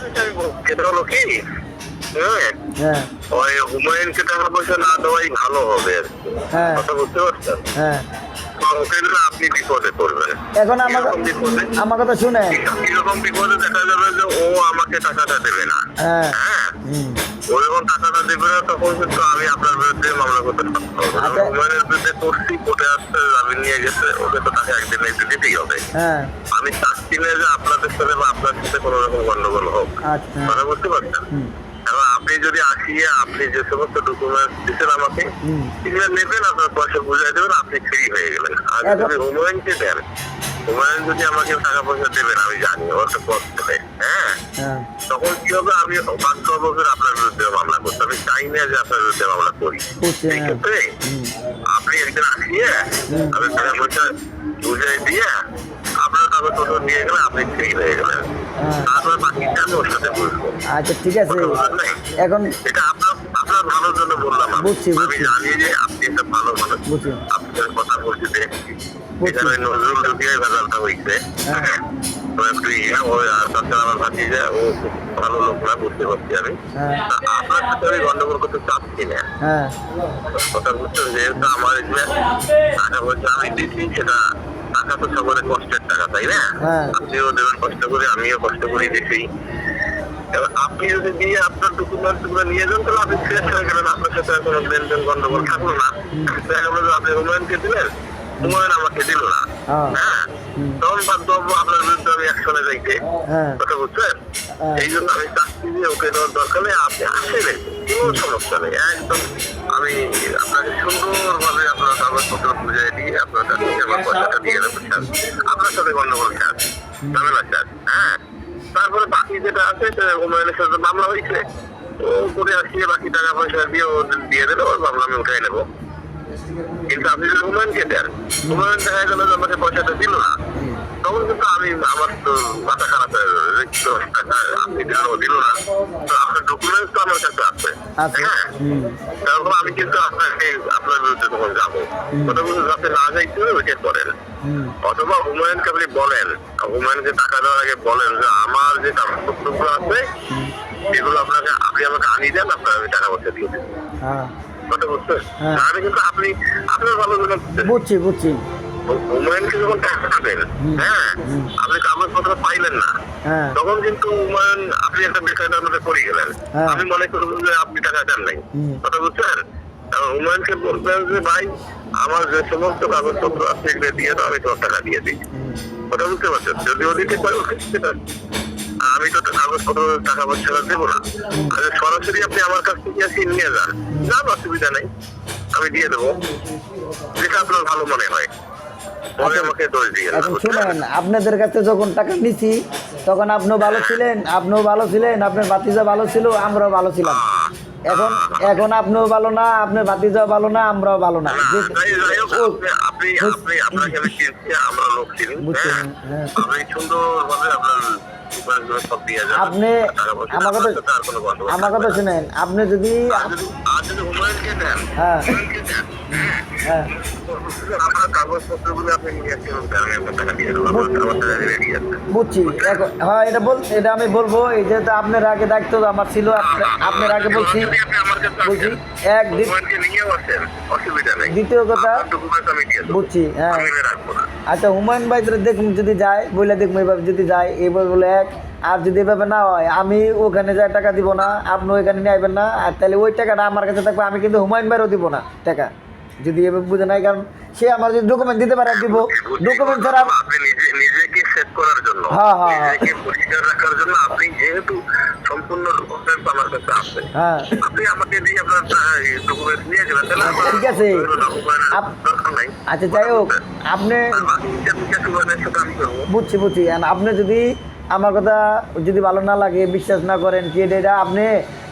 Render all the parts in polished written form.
আমি সেটা হলো কি, হ্যাঁ, হ্যাঁ ওই হুমায়ুনকে টাকা পয়সা না দেওয়াই ভালো হবে আর কি। হ্যাঁ কথা বুঝতে পারছেন? হ্যাঁ ওকে দিলে আপনি বিপদে পড়বেন। এখন আমার কথা শুনে। এরকম বিপদে দেখা যাবে যে ও আমাকে টাকাটা দেবে না। হ্যাঁ হ্যাঁ, হুম ও যখন টাকাটা দেবে না তখন কিন্তু আমি আপনার বিরুদ্ধে মামলা করতে পারবো। আচ্ছা। হুমায়ুনের বিরুদ্ধে করছি, কোর্টে আসছে, জামিন নিয়ে গেছে, ওকে তো টাকা একদিন একদিন দিতেই হবে। হ্যাঁ আমি চাচ্ছি না যে আপনাদের সাথে বা আপনার সাথে কোনো রকম গন্ডগোল হোক। আচ্ছা কথা বুঝতে পারছেন? হুম এখন আপনি যদি আসিয়ে আপনি যে সমস্ত ডকুমেন্ট দিচ্ছেন আমাকে, হুম সেগুলো নেবেন, আপনার পয়সা বুঝাই দেবেন, আপনি ফ্রি হয়ে গেলেন। আর যদি হুমায়ুনকে দেন, হুমায়ুন যদি আমাকে টাকা পয়সা দেবেন, আমি জানি ওর একটা কষ্ট দেয়, হ্যাঁ, হ্যাঁ তখন কি হবে, আমি বাধ্য হবো যে আপনার বিরুদ্ধে মামলা করতে। আমি চাই না যে আপনার বিরুদ্ধে মামলা করি। বুঝছি, সেই হ্যাঁ। ক্ষেত্রে হুম আপনি একদিন আসিয়ে আমি টাকা পয়সা বুঝাই দিয়ে আপনার কাগজ পত্র নিয়ে গেলে আপনি ফ্রি হয়ে গেলেন। হ্যাঁ তারপরে বাকিটা আমি ওর সাথে বুঝবো। আচ্ছা ঠিক আছে। কথা বুঝলেন নাই? এখন এটা আপনার আপনার ভালোর জন্য বললাম। বুঝছি, আমি বুঝছি। জানি যে আপনি একটা ভালো মানুষ। বুঝছি আপনার কথা বলছি দেখছি। বুঝছি। এখানে নজরুল ঢুকিয়ে ভেজালটা হয়েছে। হ্যাঁ। ও একটু ওই তাছাড়া আমার ভাবছি যে ও খুব ভালো লোক না, বুঝতে পারছি আমি। হ্যাঁ তা আপনার সাথে আমি গন্ডগোল করতে চাচ্ছি না। হ্যাঁ কথা বুঝছেন? যেহেতু আমার এই যে টাকা পয়সা আমি দিচ্ছি, সেটা টাকা তো সবারই কষ্টের টাকা, তাই না? হ্যাঁ। আপনিও দেবেন কষ্ট করে, আমিও কষ্ট করি দিচ্ছি। এবার আপনি যদি দিয়ে আপনার ডকুমেন্ট গুলো নিয়ে যান, তাহলে আপনি ফ্রেশ হয়ে গেলেন, আপনার সাথে কোনো লেনদেন গন্ডগোল থাকলো না। দেখা গেলো যে আপনি হুমায়ুনকে দিলেন, হুমায়ুন আমাকে দিল না, হ্যাঁ। হ্যাঁ, হুম। তখন বাধ্য হবো আপনার বিরুদ্ধে আমি অ্যাকশনে যাইতে। হ্যাঁ কথা বুঝছেন? হ্যাঁ। এই জন্য আমি চাচ্ছি যে ওকে দেওয়ার দরকার নেই, আপনি আসেন, কোনো সমস্যা নেই, একদম আমি আপনাকে সুন্দরভাবে আপনার কাগজপত্র বুঝিয়ে দিয়ে আপনার কাছে আমার পয়সাটা দিয়ে দেবো স্যার। আপনার সাথে গন্ডগোল স্যার, ঝামেলা স্যার, হ্যাঁ। তারপরে বাকি যেটা আছে, হুমায়ুনের সাথে মামলা হয়েছে, ও করে আসিয়ে বাকি টাকা পয়সা দিয়ে ও দিয়ে দিলে ওর মামলা আমি উঠাই নেবো। কিন্তু আপনি যদি হুমায়ুনকে দেন, হুমায়ুন দেখা গেল যে আমাকে পয়সাটা দিল না, তখন কিন্তু আমি আমার তো মাথা খারাপ হয়ে যাবে যে কি টাকা আপনি দিলেও দিল না, তো আপনার ডকুমেন্টস তো আমার কাছে আছে, আছে। হ্যাঁ, হুম তখন আমি কিন্তু আপনাকে আপনার বিরুদ্ধে তখন যাবো। কথা বলতে যাতে না যাইতে হবে ওইটা করেন। হুম অথবা হুমায়ুনকে আপনি বলেন, হুমায়ুনকে টাকা দেওয়ার আগে বলেন যে আমার যে কাগজপত্রগুলো আছে এগুলো আপনাকে আপনি আমাকে আনিয়ে দেন, আপনার আমি টাকা পয়সা দিয়ে দেবো। হ্যাঁ কথা বুঝছেন? হ্যাঁ। তাহলে কিন্তু আপনি আপনার ভালো জন্য বুঝছি বুঝছি। হুমায়ুনকে যখন টাকা দেবেন, হ্যাঁ, আপনি কাগজপত্র পাইলেন না, হ্যাঁ তখন কিন্তু হুমায়ুন আপনি একটা বিষয়টার মধ্যে পড়ে গেলেন। হ্যাঁ। আমি মনে করবো যে আপনি টাকা দেন নাই। হুম। কথা বুঝছেন? হুমায়ুনকে বলবেন যে ভাই আমার যে সমস্ত কাগজপত্র আছে এগুলো দিয়ে দাও, আমি তোর টাকা দিয়ে দিই। হুম কথা বুঝতে পারছেন? যদি ওদিকে পারে সেটা আমি তো কাগজপত্র টাকা পয়সা দেবো না। আর সরাসরি আপনি আমার কাছ থেকে আসি নিয়ে যান, যান, অসুবিধা নেই, আমি দিয়ে দেবো, যেটা আপনার ভালো মনে হয়। পরে আমাকে দোষ দিয়ে এখন শুনেন, আপনাদের কাছে যখন টাকা নিছি তখন আপনিও ভালো ছিলেন, আপনার ভাতিজা ভালো ছিল, আমরাও ভালো ছিলাম। এখন এখন আপনিও ভালো না, আপনার ভাতিজাও ভালো না, আমরাও ভালো না। আপনি আপনাকে আমি চিনছি, আমরা লোক চিনি, বুঝছেন? হ্যাঁ, হ্যাঁ। আপনি সুন্দরভাবে আপনার উপরগুলো সব দিয়ে যান। আপনি টাকা পয়সা আমার কথা সাথে আর কোনো গন্ডগোল আমার কথা থাকবে না। শুনেন, আপনি যদি আর যদি হুমায়ুনকে দেন, হ্যাঁ হুমায়ুনকে দেন, হ্যাঁ আপনার কাগজপত্রগুলো আপনি নিয়ে আসেন, আমি আপনার টাকা দিয়ে দেবো, আমার টাকা রেডি আছে। বুঝছি। এখন হ্যাঁ এটা আমি বলবো, এই যেহেতু আপনার আগে দায়িত্ব আমার ছিল, আপনার আগে বলছি যদি আপনি আমার কাছে বলছি আসেন, এক হুমায়ুনকে নিয়েও আসেন, অসুবিধা নেই। দ্বিতীয় কথা আপনার ডকুমেন্ট আমি দিয়ে দেবো, বুঝছি। হ্যাঁ আমি রাখবো না। আচ্ছা, হুমায়ুন ভাই দেখুন যদি যায় বলে দেখুন, এইভাবে যদি যায় এইভাবে বলে এক, আর যদি এভাবে না হয় আমি ওখানে যাই টাকা দিব না, আপনি ওইখানে নিয়ে আসবেন না, আর তাহলে ওই টাকাটা আমার কাছে থাকবে, আমি কিন্তু হুমায়ুন ভাইয়েরও দিব না টাকা, যদি এভাবে বুঝে নাই। কারণ সে আমার যদি ডকুমেন্ট দিতে পারে দিব, ডকুমেন্ট ছাড়া আপনি নিজেকে সেভ করার জন্য, হ্যাঁ, হ্যাঁ, হ্যাঁ। নিজেকে পরিষ্কার রাখার জন্য আপনি যেহেতু সম্পূর্ণ ডকুমেন্ট আমার কাছে আছে, হ্যাঁ আপনি আমাকে দিয়ে আপনার ডকুমেন্ট নিয়ে গেলেন, তাহলে আমার ঠিক আছে। দরকার নাই। আচ্ছা যাই হোক, আপনি আর বাকি হুমায়ুনের সাথে আমি করবো। বুঝছি। আর আপনি যদি আমার কথা যদি ভালো না লাগে, বিশ্বাস না করেন, কি এটা আপনি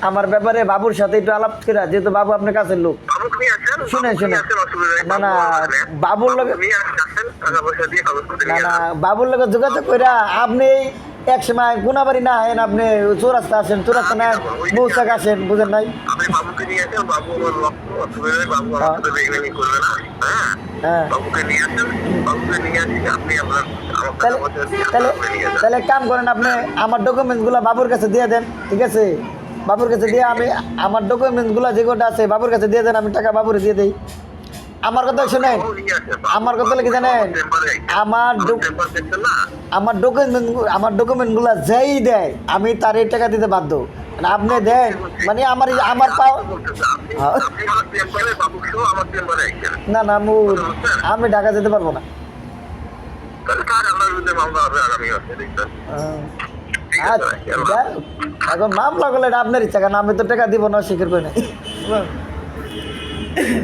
আমার ব্যাপারে বাবুর সাথে একটু আলাপ করে, যেহেতু বাবু আপনার কাছের লোক। বাবুকে নিয়ে আসেন, শুনেন, বাবুকে নিয়ে শুনেন। আসেন, অসুবিধা নেই। না, না, বাবুর লগে নিয়ে আসেন, টাকা পয়সা দিয়ে কাগজপত্র না নিয়ে না আসেন। বাবুর লগে যোগাযোগ কইরা আপনি এক সময় গুনাবাড়ি না আহেন, আপনি চৌরাস্তা আসেন, চৌরাস্তা না মৌচাক আসেন, বুঝেন নাই? আপনি বাবুকে নিয়ে আসেন, বাবু আমার লক্ষ্য, অসুবিধা নেই, বাবু আমার সাথে বেইমানি করবে না। হ্যাঁ, হ্যাঁ বাবুকে নিয়ে আসেন, বাবুকে নিয়ে আসি, আপনি আপনার আমার তাহলে টাকা পয়সা দিয়ে তাহলে বাবুকে নিয়ে যান। তাহলে এক কাম করেন, আপনি আমার ডকুমেন্টসগুলো বাবুর কাছে দিয়ে দেন, ঠিক আছে? বাবুর কাছে দিয়ে আমি আমার ডকুমেন্টসগুলো যে কটা আছে বাবুর কাছে দিয়ে দেন, আমি টাকা বাবুরে দিয়ে দেই। আমার কথা শোনেন, বাবু নিয়ে আসেন, বাবু- আমার কথা কি জানেন, চেম্বারে আইসেন। আমার চেম্বার দেখছেন না? আমার ডকুমেন্টগুলো যেই দেয় আমি তার এই টাকা দিতে বাধ্য। মানে আপনি দেন, মানে আমার পাও হ্যাঁ। আপনি আমার চেম্বারে, বাবু সহ আমার চেম্বারে আইসেন। না না আমি ঢাকা যেতে পারবো না। তাহলে কার আপনার বিরুদ্ধে মামলা হবে আগামী মাসে, দেখবেন। ঠিক আছে ভাই, আচ্ছা, এখন মামলা করলে এটা আপনার ইচ্ছা, কারণ আমি তো টাকা দিব না, স্বীকার করি না।